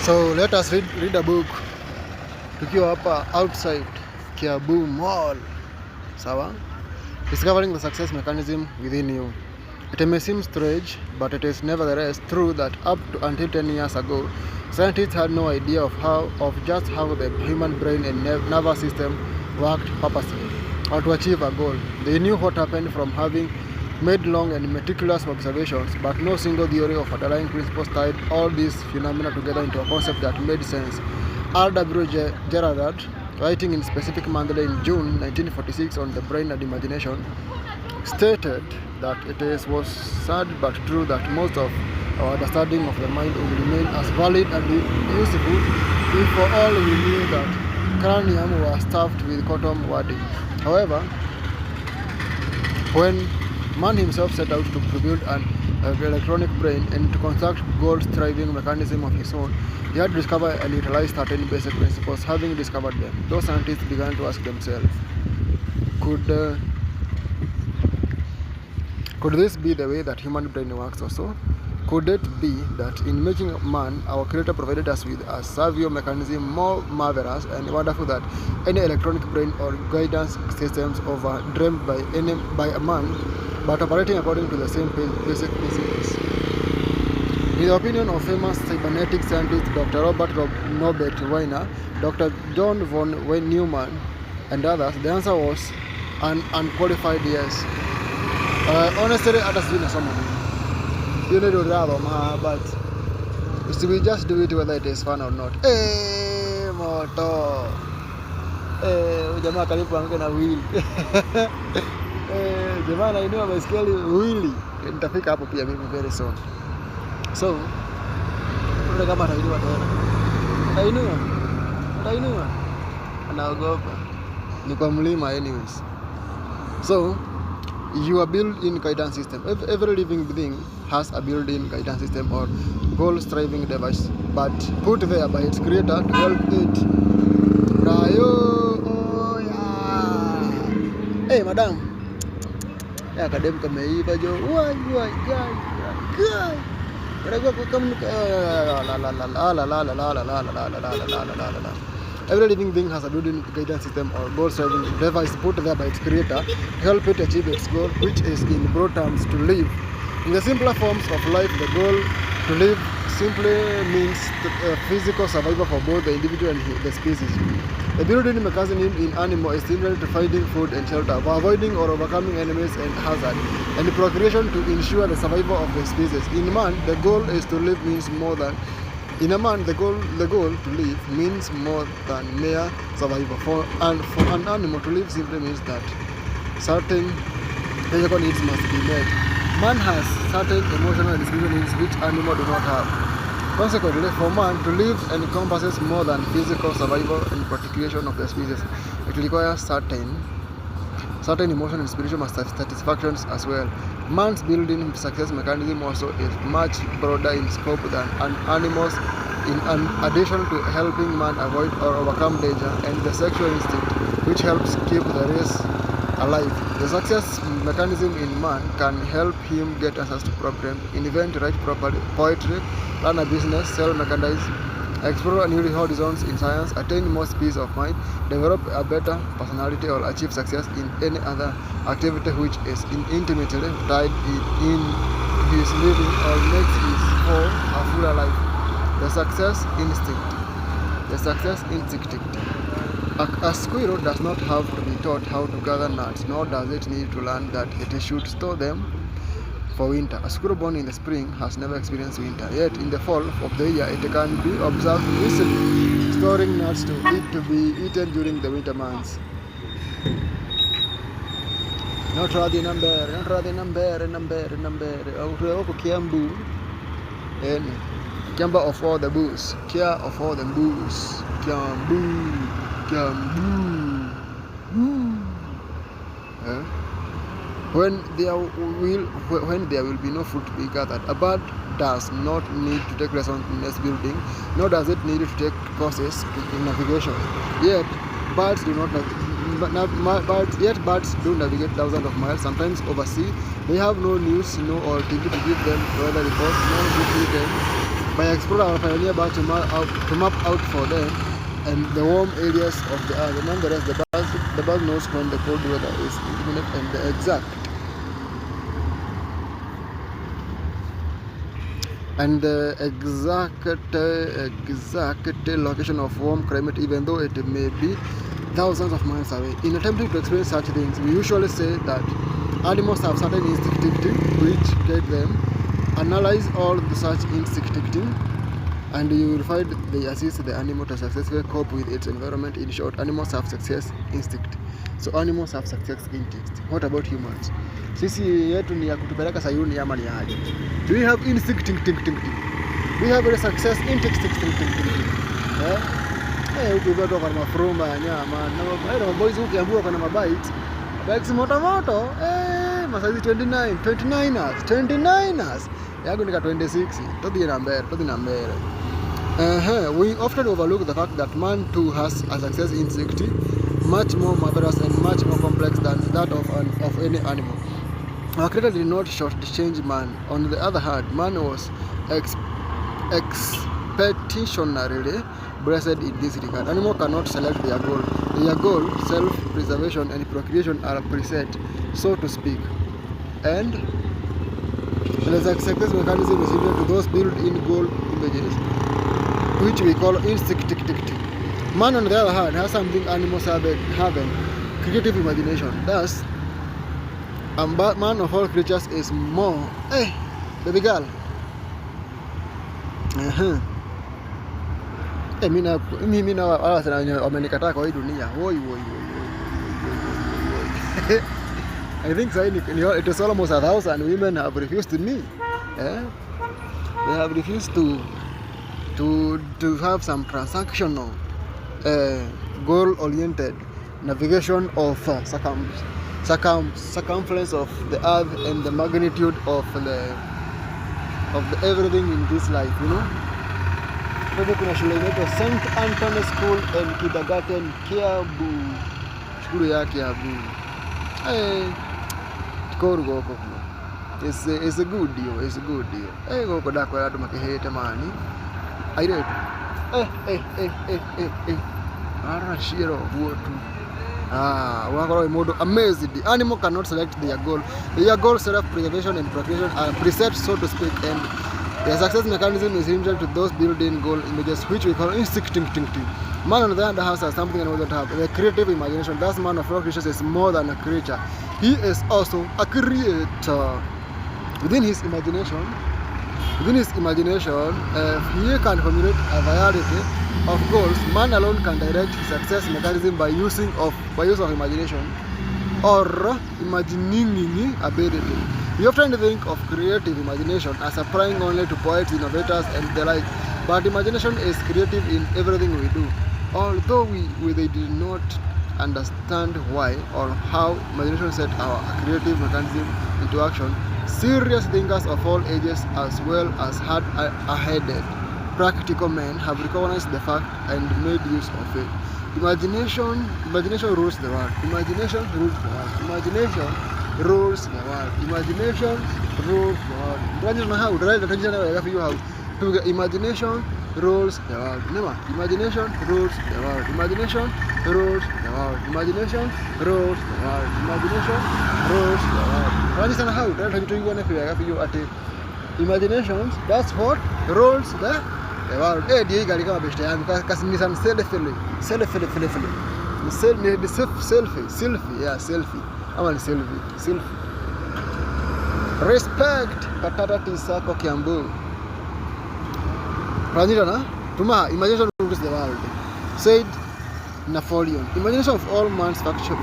So let us read a book tukiwa hapa outside Kiabu Mall. Sawa? Discovering the success mechanism within you. It may seem strange, but it is nevertheless true that up to until 10 years ago, scientists had no idea of just how the human brain and nervous system worked purposely or to achieve a goal. They knew what happened from having made long and meticulous observations, but no single theory of underlying principles tied all these phenomena together into a concept that made sense. R.W. Gerard, writing in Specific Monthly in June 1946 on the brain and imagination, stated that was sad but true that most of our understanding of the mind will remain as valid and useful if for all we knew that cranium was stuffed with cotton wadding. However, when man himself set out to build an electronic brain and to construct goal-striving mechanism of his own, he had discovered and utilized certain basic principles. Having discovered them, those scientists began to ask themselves, could this be the way that human brain works also? Could it be that in making man, our Creator provided us with a savio mechanism more marvelous and wonderful than any electronic brain or guidance systems dreamed by a man, but operating according to the same basic principles? In the opinion of famous cybernetic scientists Dr. Robert Norbert Wiener, Dr. John von Neumann, and others, the answer was an unqualified yes. Honestly, hata sijui nasoma nini. You need to have but we just do it whether it is fun or not. Moto. Jamaa karibu ange na wheel. Jamaa nainua baiskeli wheel. Nitafika hapo pia mimi very soon. So, kuna kama atainua tena. Atainua. Anaogopa. Ni kwa mlima anyways. So, your built-in guidance system. Every living being has a built-in guidance system or goal-striving device, but put there by its creator to help it. Oh yeah. Hey madam. Ya kadem kameiva jo. Why guys. Every living being has a built-in guidance system or goal-striving device put there by its creator to help it achieve its goal, which is in broad terms to live. In the simpler forms of life, the goal to live simply means physical survival for both the individual and the species. The built-in mechanism in animal is similar to finding food and shelter, avoiding or overcoming enemies and hazards, and the procreation to ensure the survival of the species. In man, the goal is to live means more than In a man, the goal to live means more than mere survival. For an animal to live simply means that certain physical needs must be met. Man has certain emotional and spiritual needs which animals do not have. Consequently, for man to live encompasses more than physical survival and perpetuation of the species. It requires certain emotional and spiritual satisfactions as well. Man's built-in success mechanism also is much broader in scope than an animal's, in addition to helping man avoid or overcome danger and the sexual instinct, which helps keep the race alive. The success mechanism in man can help him get access to problems, invent, write poetry, run a business, sell merchandise, explore new horizons in science, attain more peace of mind, develop a better personality, or achieve success in any other activity which is intimately tied in his living or makes his whole a fuller life. The success instinct. A squirrel does not have to be taught how to gather nuts, nor does it need to learn that it should store them for winter. A squirrel born in the spring has never experienced winter, yet in the fall of the year it can be observed easily storing nuts to be eaten during the winter months. Not rather number. Kiambu. Kiamba of all the booze. Kia of all the booze. Kiambu. When there will be no fruit to be gathered, a bird does not need to take lessons in nest building, nor does it need to take courses in navigation. Yet birds do navigate thousands of miles, sometimes overseas. They have no news, no or TV to give them weather reports, no good weekend by explorer or pioneer bird to map out for them and the warm areas of the earth. Nonetheless, the bird knows when the cold weather is imminent and the exact location of warm climate, even though it may be thousands of miles away. In attempting to explain such things, we usually say that animals have certain instincts which guide them. Analyze all the such instincts and you will find they assist the animal to successfully cope with its environment. In short, animals have success instinct. So animals have success instinct. What about humans? Sisi yetu ni ya kutupeleka Sayuni ama ni aje? Do we have instinct? We have a success instinct. Ukiwa kwa mafroma ya nyama na maboys ukiambiwa kuna mabite bikes moto masazi 29ers yangu nika 26 todi na mbele. We often overlook the fact that man too has a success instinct much more marvelous and much more complex than that of any animal. Our creator did not shortchange man. On the other hand, man was expectationally blessed in this regard. Animals cannot select their goal. Their goal, self-preservation and procreation, are preset, so to speak. And the success mechanism is similar to those built-in goal images, which we call instinct. Man, on the other hand, has something animals haven't, creative imagination. Thus, a man of all creatures is more. Hey, baby girl. Mimi na wala sana wamenikataa kwa hii dunia. Woi. I think it is almost 1,000 women have refused me. They have refused to have some transactional goal-oriented navigation of circumference of the earth and the magnitude of the everything in this life, you know. Kwa hivyo kuna shule inaitwa St. Anthony School and Kindergarten Kiambu. Shule ya Kiambu. Koru goko. It's a good deal. Goko dako ya duma kihete mani. Airetu. Arashiro buotu. Wakoro imodo amazed. The animal cannot select their goal. Their goal, self-preservation and procreation are preset, so to speak, and the success mechanism is similar to those built-in goal images, which we call instinct. Man, on the other hand, has something animals don't have: the creative imagination. Thus, man of all creatures is more than a creature; he is also a creator. Within his imagination, he can formulate a variety of goals. Man alone can direct his success mechanism by use of imagination or imagining ability. We often think of creative imagination as applying only to poets, innovators, and the like, but imagination is creative in everything we do. Although they did not understand why or how imagination set our creative mechanism into action, serious thinkers of all ages, as well as hard-headed practical men, have recognized the fact and made use of it. Imagination rules the world. Imagination rules the world. Imagination rules the world. Imagination rules the world. Imagination rules the world. Never. Imagination rules the world. Imagination rules the world. Imagination rules the world. Imagination rules the world. Imaginations, that's what rules the world. Dia gari kama beshte yangu kasini sana selfie. Ama ni selfie. Respect patata tisako Kiambu. Ranjira na tuma imagination rules the world, said Napoleon. Imagination of all man's faculties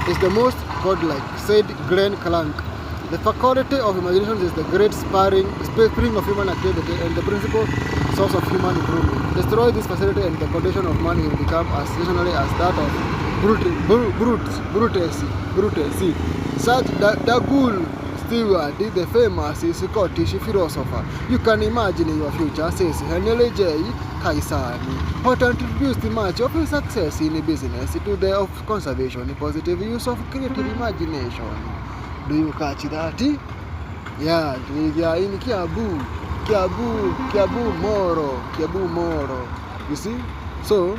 is the most godlike, said Glenn Clank. The faculty of imagination is the great spring of human activity and the principal source of human improvement. Destroy this facility and the condition of man will become as stationary as that of brutality. Such Douglas Stewart, the famous Scottish philosopher. You can imagine your future, says Henry J. Kaisani, who introduced much of his success in business to the of conservation, positive use of creative imagination. Do you catch that? Yeah, they are in Kiabu, Moro. You see? So,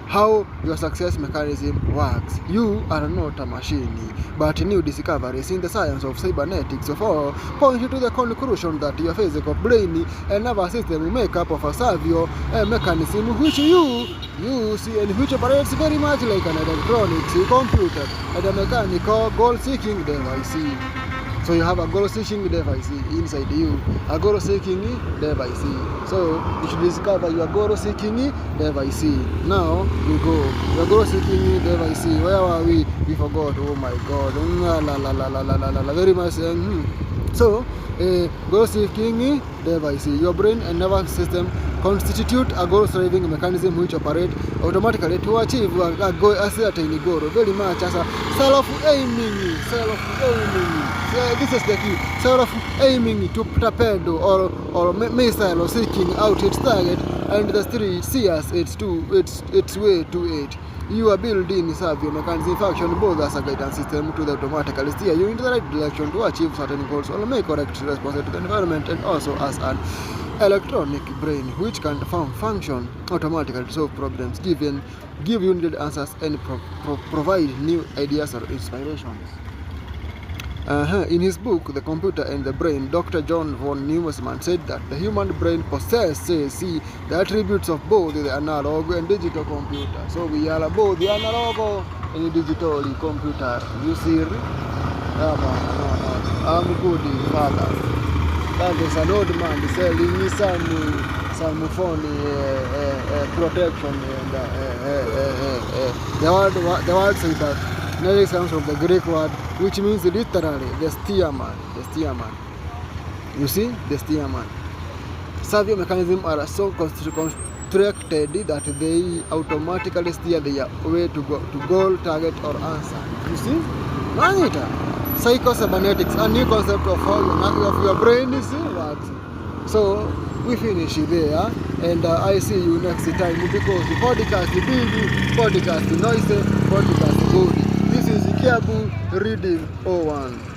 how your success mechanism works. You are not a machine, but new discoveries in the science of cybernetics of all point to the conclusion that your physical brain and nervous system make up of a savio mechanism which you see and which operates very much like an electronics computer and a mechanical goal-seeking device. So you have a goal-seeking device inside you, a goal-seeking device. So you should discover your goal-seeking device. Now we go. Your goal-seeking device. Where are we? We forgot. Oh my God. Very much. So goal-seeking device. Your brain and nervous system constitute a goal-striving mechanism which operate automatically to achieve a goal, a certain goal. Very much as a self-aiming. This is the key. Self-aiming to torpedo or missile or seeking out its target, and the street sees its way to it. You are building savio mechanism function both as a guidance system to the automatically steer you into the right direction to achieve certain goals or make correct responses to the environment, and also as an electronic brain which can function automatically to solve problems, give you needed answers, and provide new ideas or inspirations. In his book, The Computer and the Brain, Dr. John von Neumann said that the human brain possesses the attributes of both the analog and digital computer. So we are both the analog and the digital computer. You see? I'm good, father. That is an old man selling me some phone protection. And the word says that. Next comes from the Greek word, which means literally the steerman. You see, the steerman. Savio mechanisms are so constructed that they automatically steer their way to goal, target, or answer. You see, Manita. Psycho-cybernetics, a new concept of how your brain is works. So we finish there, and I see you next time, because the podcast big, podcast noisy, podcast good. This is Kiabu Reading 01.